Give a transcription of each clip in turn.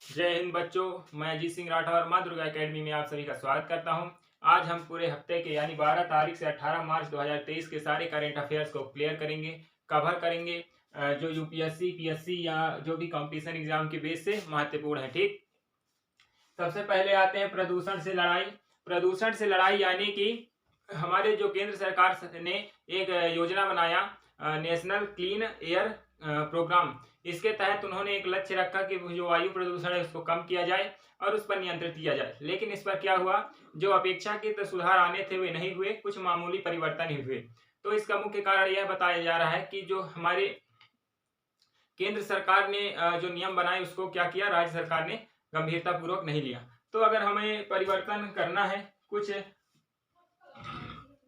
जय हिंद बच्चों। मैं अजीत सिंह राठौर माँ दुर्गा एकेडमी में आप सभी का स्वागत करता हूँ। आज हम पूरे हफ्ते के यानी 12 तारीख से 18 मार्च 2023 के सारे करंट अफेयर्स को क्लियर करेंगे, कवर करेंगे, जो यूपीएससी पीएससी या जो भी कंपटीशन एग्जाम के बेस से महत्वपूर्ण है। ठीक, सबसे पहले आते हैं प्रदूषण से लड़ाई। प्रदूषण से लड़ाई यानी कि हमारे जो केंद्र सरकार ने एक योजना बनाया, नेशनल क्लीन एयर प्रोग्राम। इसके तहत उन्होंने एक लक्ष्य रखा कि जो वायु प्रदूषण है उसको कम किया जाए और उस पर नियंत्रित किया जाए। लेकिन इस पर क्या हुआ, जो अपेक्षाकृत सुधार आने थे वे नहीं हुए, कुछ मामूली परिवर्तन ही हुए। तो इसका मुख्य कारण यह बताया जा रहा है कि जो हमारे केंद्र सरकार ने जो नियम बनाए उसको क्या किया, राज्य सरकार ने गंभीरता पूर्वक नहीं लिया। तो अगर हमें परिवर्तन करना है कुछ,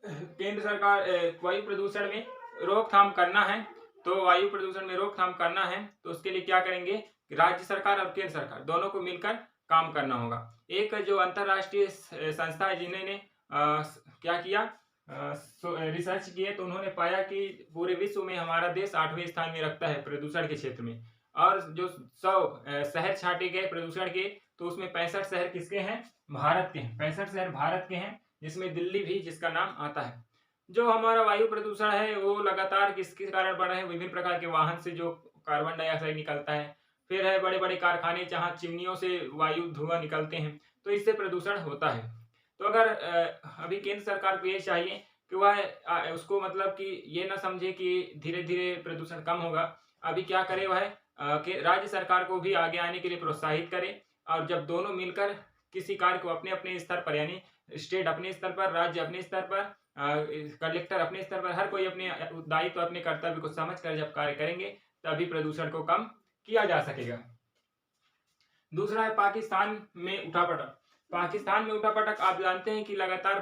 केंद्र सरकार वायु प्रदूषण में रोकथाम करना है, तो वायु प्रदूषण में रोकथाम करना है तो उसके लिए क्या करेंगे, राज्य सरकार और केंद्र सरकार दोनों को मिलकर काम करना होगा। एक जो अंतरराष्ट्रीय संस्था है जिन्होंने क्या किया, रिसर्च किए, तो उन्होंने पाया कि पूरे विश्व में हमारा देश 8वें स्थान में रखता है प्रदूषण के क्षेत्र में। और जो 100 शहर छाटे गए प्रदूषण के, तो उसमें 65 शहर किसके हैं, भारत के हैं। 65 शहर भारत के हैं, जिसमें दिल्ली भी जिसका नाम आता है। जो हमारा वायु प्रदूषण है वो लगातार किसके कारण बढ़ रहे हैं, विभिन्न प्रकार के वाहन से जो कार्बन डाइऑक्साइड निकलता है, फिर है बड़े बड़े कारखाने जहाँ चिमनियों से वायु धुआं निकलते हैं, तो इससे प्रदूषण होता है। तो अगर अभी केंद्र सरकार को ये चाहिए कि वह उसको मतलब कि ये ना समझे कि धीरे धीरे प्रदूषण कम होगा। अभी क्या करे वह, कि राज्य सरकार को भी आगे आने के लिए प्रोत्साहित करे, और जब दोनों मिलकर किसी कार्य को अपने अपने स्तर पर, यानी स्टेट अपने स्तर पर, राज्य अपने स्तर पर, कलेक्टर अपने स्तर पर, हर कोई अपने दायित्व अपने कर्तव्य को समझ कर जब कार्य करेंगे तभी प्रदूषण को कम किया जा सकेगा। दूसरा है पाकिस्तान में उठापटक। पाकिस्तान में उठापटक, आप जानते हैं कि लगातार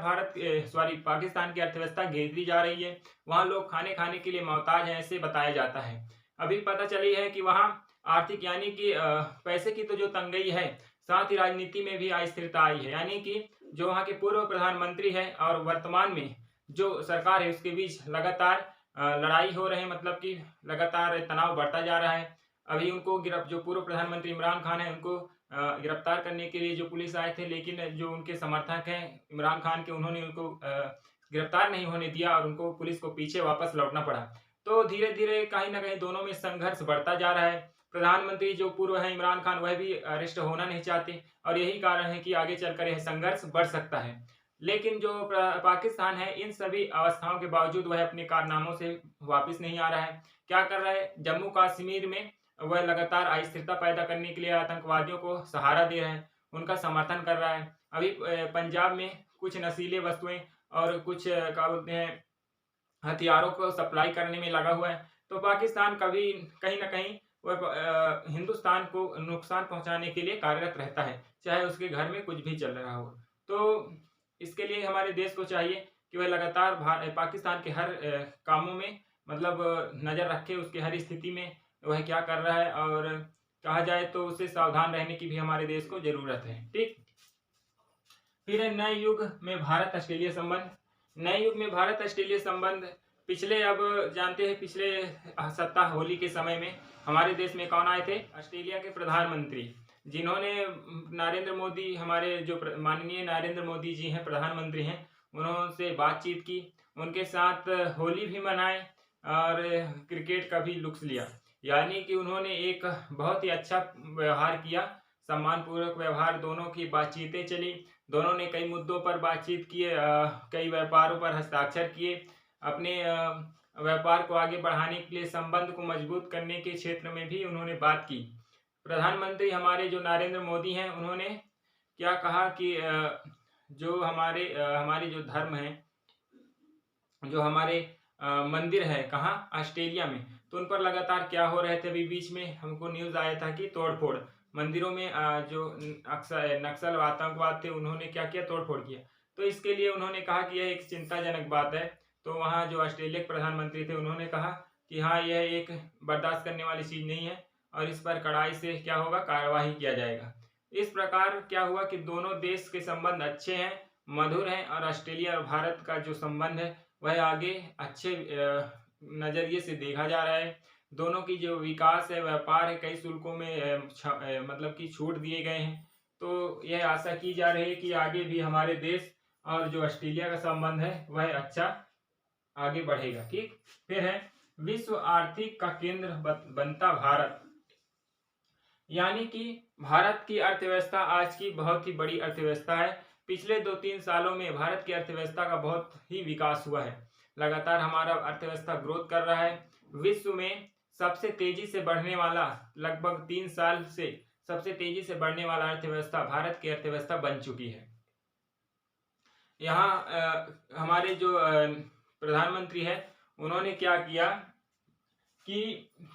पाकिस्तान की अर्थव्यवस्था गिरती जा रही है। वहां लोग खाने खाने के लिए मोहताज हैं, ऐसे बताया जाता है। अभी पता चली है कि वहां आर्थिक यानी कि पैसे की तो जो तंगी है, साथ ही राजनीति में भी अस्थिरता आई है। यानी कि जो वहां के पूर्व प्रधानमंत्री है और वर्तमान में जो सरकार है उसके बीच लगातार लड़ाई हो रहे हैं, मतलब कि लगातार तनाव बढ़ता जा रहा है। अभी उनको जो पूर्व प्रधानमंत्री इमरान खान है उनको गिरफ्तार करने के लिए जो पुलिस आए थे, लेकिन जो उनके समर्थक हैं इमरान खान के, उन्होंने उनको गिरफ्तार नहीं होने दिया और उनको पुलिस को पीछे वापस लौटना पड़ा। तो धीरे धीरे कहीं ना कहीं दोनों में संघर्ष बढ़ता जा रहा है। प्रधानमंत्री जो पूर्व है इमरान खान, वह भी अरेस्ट होना नहीं चाहते, और यही कारण है कि आगे चलकर यह संघर्ष बढ़ सकता है। लेकिन जो पाकिस्तान है, इन सभी अवस्थाओं के बावजूद वह अपने कारनामों से वापस नहीं आ रहा है। क्या कर रहा है, जम्मू कश्मीर में वह लगातार अस्थिरता पैदा करने के लिए आतंकवादियों को सहारा दे रहा है, उनका समर्थन कर रहा है। अभी पंजाब में कुछ नशीले वस्तुएं और कुछ क्या बोलते हैं, हथियारों को सप्लाई करने में लगा हुआ है। तो पाकिस्तान कभी कहीं ना कहीं वह हिंदुस्तान को नुकसान पहुंचाने के लिए कार्यरत रहता है, चाहे उसके घर में कुछ भी चल रहा हो। तो इसके लिए हमारे देश को चाहिए कि वह लगातार पाकिस्तान के हर कामों में मतलब नज़र रखे, उसके हर स्थिति में वह क्या कर रहा है, और कहा जाए तो उससे सावधान रहने की भी हमारे देश को जरूरत है। ठीक, फिर है नए युग में भारत ऑस्ट्रेलिया संबंध। नए युग में भारत ऑस्ट्रेलिया संबंध, पिछले अब जानते हैं पिछले सप्ताह होली के समय में हमारे देश में कौन आए थे, ऑस्ट्रेलिया के प्रधानमंत्री, जिन्होंने नरेंद्र मोदी, हमारे जो माननीय नरेंद्र मोदी जी हैं, प्रधानमंत्री हैं, उन्होंने बातचीत की, उनके साथ होली भी मनाए और क्रिकेट का भी लुत्फ लिया। यानी कि उन्होंने एक बहुत ही अच्छा व्यवहार किया, सम्मानपूर्वक व्यवहार, दोनों की बातचीतें चली, दोनों ने कई मुद्दों पर बातचीत किए, कई व्यापारों पर हस्ताक्षर किए, अपने व्यापार को आगे बढ़ाने के लिए, संबंध को मजबूत करने के क्षेत्र में भी उन्होंने बात की। प्रधानमंत्री हमारे जो नरेंद्र मोदी हैं, उन्होंने क्या कहा कि जो हमारे जो धर्म है, जो हमारे मंदिर है कहाँ, ऑस्ट्रेलिया में, तो उन पर लगातार क्या हो रहे थे, अभी बीच में हमको न्यूज़ आया था कि तोड़फोड़ मंदिरों में, जो अक्सर नक्सल आतंकवाद थे, उन्होंने क्या किया, तोड़फोड़ किया। तो इसके लिए उन्होंने कहा कि यह एक चिंताजनक बात है। तो वहाँ जो ऑस्ट्रेलिया के प्रधानमंत्री थे उन्होंने कहा कि हाँ, यह एक बर्दाश्त करने वाली चीज़ नहीं है और इस पर कड़ाई से क्या होगा, कार्यवाही किया जाएगा। इस प्रकार क्या हुआ कि दोनों देश के संबंध अच्छे हैं, मधुर हैं, और ऑस्ट्रेलिया और भारत का जो संबंध है वह आगे अच्छे नज़रिए से देखा जा रहा है। दोनों की जो विकास है, व्यापार है, कई शुल्कों में मतलब कि छूट दिए गए हैं। तो यह आशा की जा रही है कि आगे भी हमारे देश और जो ऑस्ट्रेलिया का संबंध है वह अच्छा आगे बढ़ेगा। ठीक, फिर है विश्व आर्थिक का केंद्र बनता भारत। यानी कि भारत की अर्थव्यवस्था आज की बहुत ही बड़ी अर्थव्यवस्था है। पिछले 2-3 सालों में भारत की अर्थव्यवस्था का बहुत ही विकास हुआ है। लगातार हमारा अर्थव्यवस्था ग्रोथ कर रहा है। विश्व में सबसे तेजी से बढ़ने वाला, लगभग 3 साल से सबसे तेजी से बढ़ने वाला अर्थव्यवस्था भारत की अर्थव्यवस्था बन चुकी है। यहाँ हमारे जो प्रधानमंत्री है उन्होंने क्या किया कि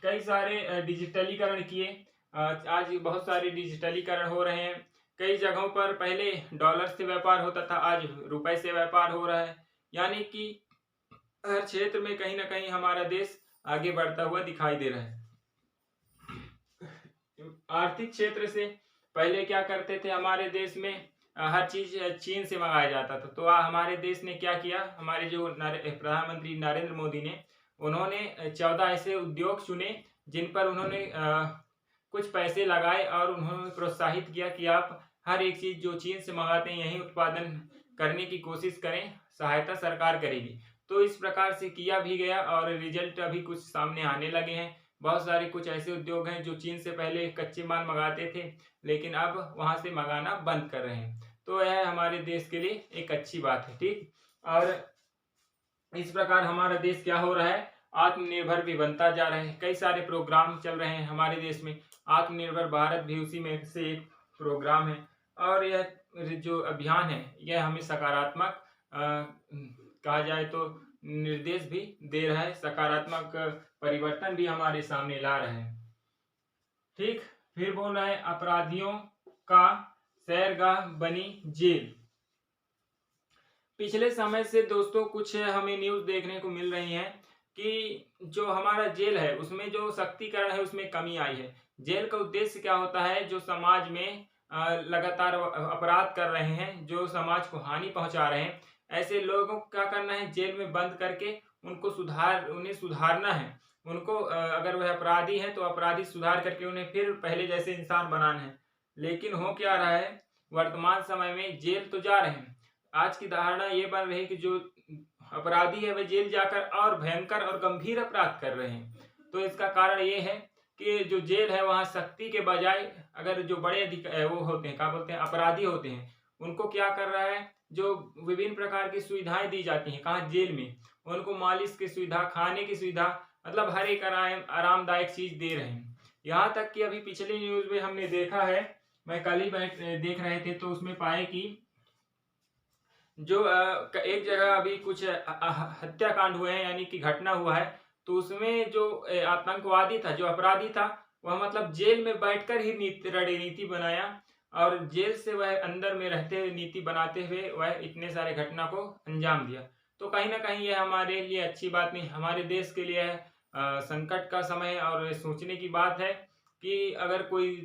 कई सारे डिजिटलीकरण किए। आज बहुत सारे डिजिटलीकरण हो रहे हैं। कई जगहों पर पहले डॉलर से व्यापार होता था, आज रुपए से व्यापार हो रहा है। यानी कि हर क्षेत्र में कहीं ना कहीं हमारा देश आगे बढ़ता हुआ दिखाई दे रहा है। आर्थिक क्षेत्र से पहले क्या करते थे, हमारे देश में हर चीज चीन से मंगाया जाता था। तो हमारे देश ने क्या किया, हमारे जो प्रधानमंत्री नरेंद्र मोदी ने, उन्होंने 14 ऐसे उद्योग चुने जिन पर उन्होंने कुछ पैसे लगाए और उन्होंने प्रोत्साहित किया कि आप हर एक चीज जो चीन से मंगाते हैं यही उत्पादन करने की कोशिश करें, सहायता सरकार करेगी। तो इस प्रकार से किया भी गया और रिजल्ट अभी कुछ सामने आने लगे हैं। बहुत सारे कुछ ऐसे उद्योग हैं जो चीन से पहले कच्चे माल मंगाते थे लेकिन अब वहां से मंगाना बंद कर रहे हैं। तो यह हमारे देश के लिए एक अच्छी बात है। ठीक, और इस प्रकार हमारा देश क्या हो रहा है, आत्मनिर्भर भी बनता जा रहा है। कई सारे प्रोग्राम चल रहे हैं हमारे देश में, आत्मनिर्भर भारत भी उसी में से एक प्रोग्राम है। और यह जो अभियान है यह हमें सकारात्मक कहा जाए तो निर्देश भी दे रहा है, सकारात्मक परिवर्तन भी हमारे सामने ला रहा है। ठीक, फिर बोल रहा है अपराधियों का सैरगाह बनी जेल। पिछले समय से दोस्तों कुछ हमें न्यूज देखने को मिल रही है कि जो हमारा जेल है उसमें जो सख्तीकरण है उसमें कमी आई है। जेल का उद्देश्य क्या होता है, जो समाज में लगातार अपराध कर रहे हैं, जो समाज को हानि पहुंचा रहे हैं, ऐसे लोगों को क्या करना है, जेल में बंद करके उन्हें सुधारना है। उनको अगर वह अपराधी है तो अपराधी सुधार करके उन्हें फिर पहले जैसे इंसान बनाना है। लेकिन हो क्या रहा है, वर्तमान समय में जेल तो जा रहे हैं, आज की धारणा ये बन रही है कि जो अपराधी है वे जेल जाकर और भयंकर और गंभीर अपराध कर रहे हैं। तो इसका कारण ये है कि जो जेल है वहां सख्ती के बजाय अगर जो बड़े वो होते हैं, क्या बोलते हैं, अपराधी होते हैं, उनको क्या कर रहा है, जो विभिन्न प्रकार की सुविधाएं दी जाती हैं, कहाँ, जेल में, उनको मालिश की सुविधा, खाने की सुविधा, मतलब हर एक आरामदायक चीज दे रहे हैं। यहाँ तक कि अभी पिछली न्यूज में हमने देखा है, मैं कल ही देख रहे थे तो उसमें पाए कि जो एक जगह अभी कुछ हत्याकांड हुए हैं, यानी कि घटना हुआ है, तो उसमें जो आतंकवादी था, जो अपराधी था, वह मतलब जेल में बैठकर ही रणनीति बनाया और जेल से वह अंदर में रहते हुए नीति बनाते हुए वह इतने सारे घटना को अंजाम दिया। तो कहीं ना कहीं यह हमारे लिए अच्छी बात नहीं, हमारे देश के लिए संकट का समय और सोचने की बात है कि अगर कोई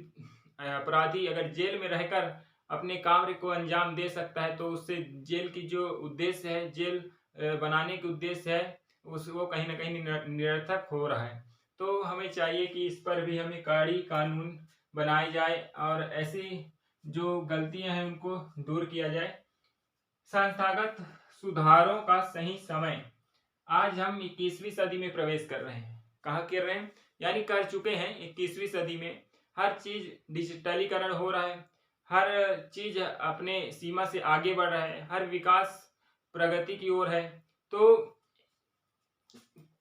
अपराधी अगर जेल में रहकर अपने कार्य को अंजाम दे सकता है तो उससे जेल की जो उद्देश्य है, जेल बनाने के उद्देश्य है, वो कहीं ना कहीं निरर्थक हो रहा है। तो हमें चाहिए कि इस पर भी हमें कड़ी कानून बनाए जाए और ऐसी जो गलतियां हैं उनको दूर किया जाए। संस्थागत सुधारों का सही समय। आज हम 21वीं सदी में प्रवेश कर रहे हैं। कहाँ कर रहे हैं, यानी कर चुके हैं 21वीं सदी में। हर चीज डिजिटलीकरण हो रहा है, हर चीज अपने सीमा से आगे बढ़ रहा है, हर विकास प्रगति की ओर है। तो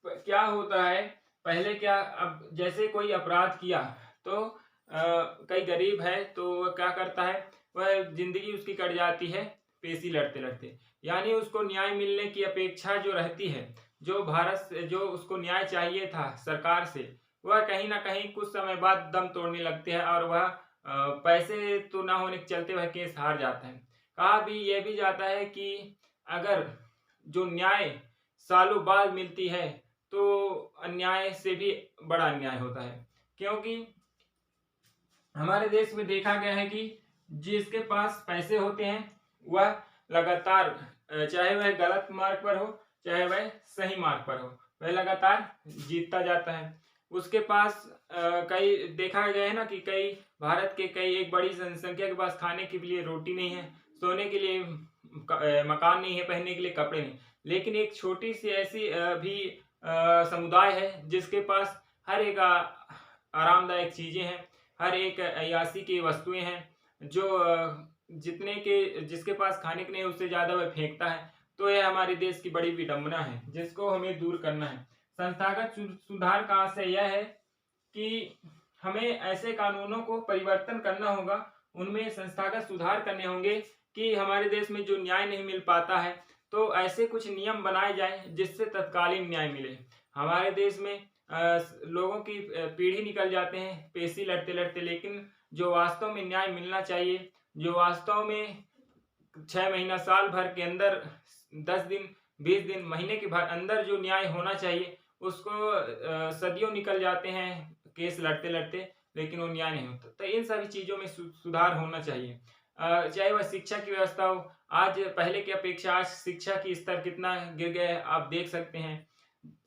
क्या होता है, पहले क्या, अब जैसे कोई अपराध किया तो कई गरीब है तो वह क्या करता है, वह जिंदगी उसकी कट जाती है पेशी लड़ते लड़ते। यानी उसको न्याय मिलने की अपेक्षा जो रहती है, जो भारत से जो उसको न्याय चाहिए था सरकार से, वह कहीं ना कहीं कुछ समय बाद दम तोड़ने लगते हैं और वह पैसे तो ना होने के चलते वह केस हार जाता है। कहा भी यह भी जाता है कि अगर जो न्याय सालों बाद मिलती है तो अन्याय से भी बड़ा अन्याय होता है। क्योंकि हमारे देश में देखा गया है कि जिसके पास पैसे होते हैं वह लगातार, चाहे वह गलत मार्ग पर हो चाहे वह सही मार्ग पर हो, वह लगातार जीतता जाता है। उसके पास कई देखा गया है ना कि कई भारत के कई एक बड़ी जनसंख्या के पास खाने के लिए रोटी नहीं है, सोने के लिए मकान नहीं है, पहनने के लिए कपड़े नहीं। लेकिन एक छोटी सी ऐसी भी समुदाय है जिसके पास हर एक आरामदायक चीजें हैं, हर एक अय्यासी की वस्तुएं हैं, जो जितने के जिसके पास खाने के नहीं उससे ज्यादा वह फेंकता है। तो यह हमारे देश की बड़ी विडंबना है जिसको हमें दूर करना है। संस्थागत सुधार का आशय यह है कि हमें ऐसे कानूनों को परिवर्तन करना होगा, उनमें संस्थागत सुधार करने होंगे कि हमारे देश में जो न्याय नहीं मिल पाता है तो ऐसे कुछ नियम बनाए जाए जिससे तत्कालीन न्याय मिले। हमारे देश में लोगों की पीढ़ी निकल जाते हैं पेशी लड़ते लड़ते, लेकिन जो वास्तव में न्याय मिलना चाहिए, जो वास्तव में 6 महीना साल भर के अंदर 10 दिन 20 दिन महीने के अंदर जो न्याय होना चाहिए उसको सदियों निकल जाते हैं केस लड़ते लड़ते, लेकिन वो न्याय नहीं होता। तो इन सभी चीजों में सुधार होना चाहिए। चाहे वह शिक्षा की व्यवस्था हो, आज पहले की अपेक्षा आज शिक्षा की स्तर कितना गिर गया है आप देख सकते हैं।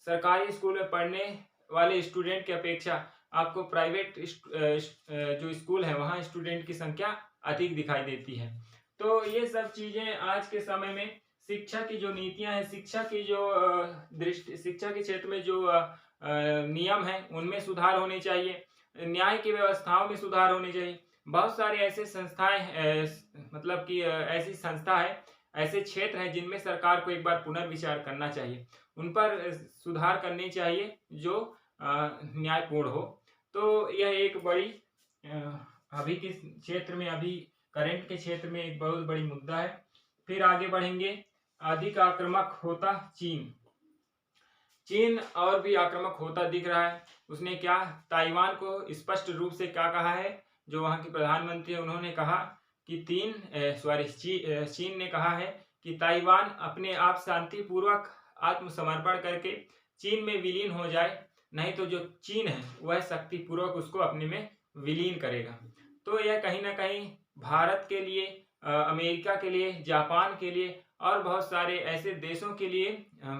सरकारी स्कूल में पढ़ने वाले स्टूडेंट की अपेक्षा आपको प्राइवेट जो स्कूल है वहाँ स्टूडेंट की संख्या अधिक दिखाई देती है। तो ये सब चीजें आज के समय में शिक्षा की जो नीतियां हैं, शिक्षा की जो दृष्टि, शिक्षा के क्षेत्र में जो नियम है उनमें सुधार होने चाहिए, न्याय की व्यवस्थाओं में सुधार होने चाहिए। बहुत सारे ऐसे संस्थाएं मतलब कि ऐसी संस्था है, ऐसे क्षेत्र हैं जिनमें सरकार को एक बार पुनर्विचार करना चाहिए, उन पर सुधार करने चाहिए जो न्यायपूर्ण हो। तो यह एक बड़ी अभी के क्षेत्र में, अभी करंट के क्षेत्र में एक बहुत बड़ी मुद्दा है। फिर आगे बढ़ेंगे। अधिक आक्रामक होता चीन। चीन और भी आक्रामक होता दिख रहा है। उसने क्या ताइवान को स्पष्ट रूप से क्या कहा है, जो वहां की प्रधानमंत्री है उन्होंने कहा कि चीन ने कहा है कि ताइवान अपने आप शांतिपूर्वक आत्मसमर्पण करके चीन में विलीन हो जाए, नहीं तो जो चीन है वह शक्तिपूर्वक उसको अपने में विलीन करेगा। तो यह कहीं ना कहीं भारत के लिए, अमेरिका के लिए, जापान के लिए और बहुत सारे ऐसे देशों के लिए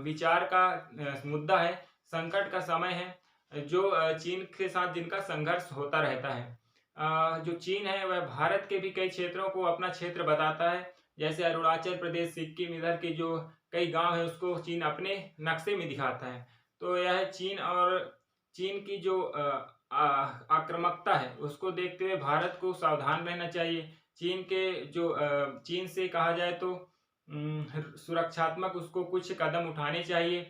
विचार का मुद्दा है, संकट का समय है, जो चीन के साथ जिनका संघर्ष होता रहता है। जो चीन है वह भारत के भी कई क्षेत्रों को अपना क्षेत्र बताता है, जैसे अरुणाचल प्रदेश, सिक्किम, इधर के जो कई गांव है उसको चीन अपने नक्शे में दिखाता है। तो यह चीन और चीन की जो आक्रामकता है उसको देखते हुए भारत को सावधान रहना चाहिए। चीन के जो चीन से कहा जाए तो सुरक्षात्मक उसको कुछ कदम उठाने चाहिए,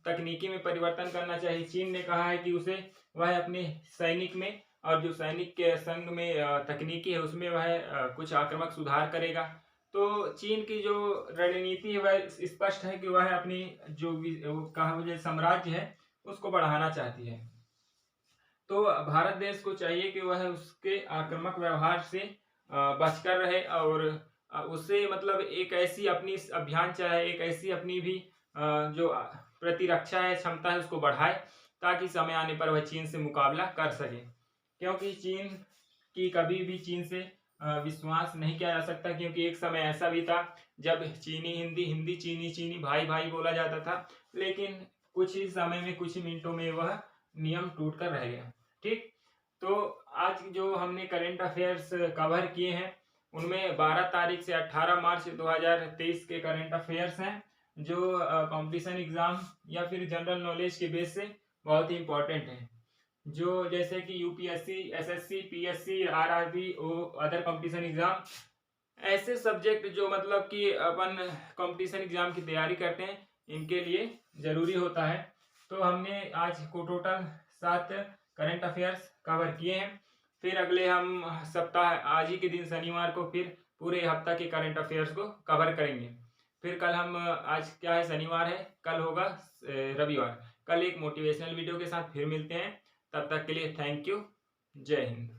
तकनीकी में परिवर्तन करना चाहिए। चीन ने कहा है कि उसे वह अपने सैनिक में और जो सैनिक के संघ में तकनीकी है उसमें वह कुछ आक्रामक सुधार करेगा। तो चीन की जो रणनीति है वह स्पष्ट है कि वह अपनी जो कहा साम्राज्य है उसको बढ़ाना चाहती है। तो भारत देश को चाहिए कि वह उसके आक्रामक व्यवहार से बचकर रहे और उससे मतलब एक ऐसी अपनी अभियान चाहे, एक ऐसी अपनी भी जो प्रतिरक्षा है, क्षमता है, उसको बढ़ाए ताकि समय आने पर वह चीन से मुकाबला कर सके। क्योंकि चीन की कभी भी चीन से विश्वास नहीं किया जा सकता, क्योंकि एक समय ऐसा भी था जब चीनी हिंदी, हिंदी चीनी, चीनी भाई भाई बोला जाता था, लेकिन कुछ ही समय में, कुछ ही मिनटों में वह नियम टूट कर रह गया। ठीक, तो आज जो हमने करंट अफेयर्स कवर किए हैं उनमें 12 तारीख से 18 मार्च 2023 के करंट अफेयर्स हैं, जो कंपटीशन एग्जाम या फिर जनरल नॉलेज के बेस से बहुत ही इंपॉर्टेंट है। जो जैसे कि UPSC, SSC, PSC, RRB, other competition exam, ऐसे सब्जेक्ट जो मतलब कि अपन कंपटीशन एग्जाम की तैयारी करते हैं इनके लिए जरूरी होता है। तो हमने आज को टोटल 7 करंट अफेयर्स कवर किए हैं। फिर अगले हम सप्ताह, आज ही के दिन शनिवार को, फिर पूरे हफ्ता के करंट अफेयर्स को कवर करेंगे। फिर कल हम, आज क्या है, शनिवार है, कल होगा रविवार, कल एक मोटिवेशनल वीडियो के साथ फिर मिलते हैं। तब तक के लिए थैंक यू, जय हिंद।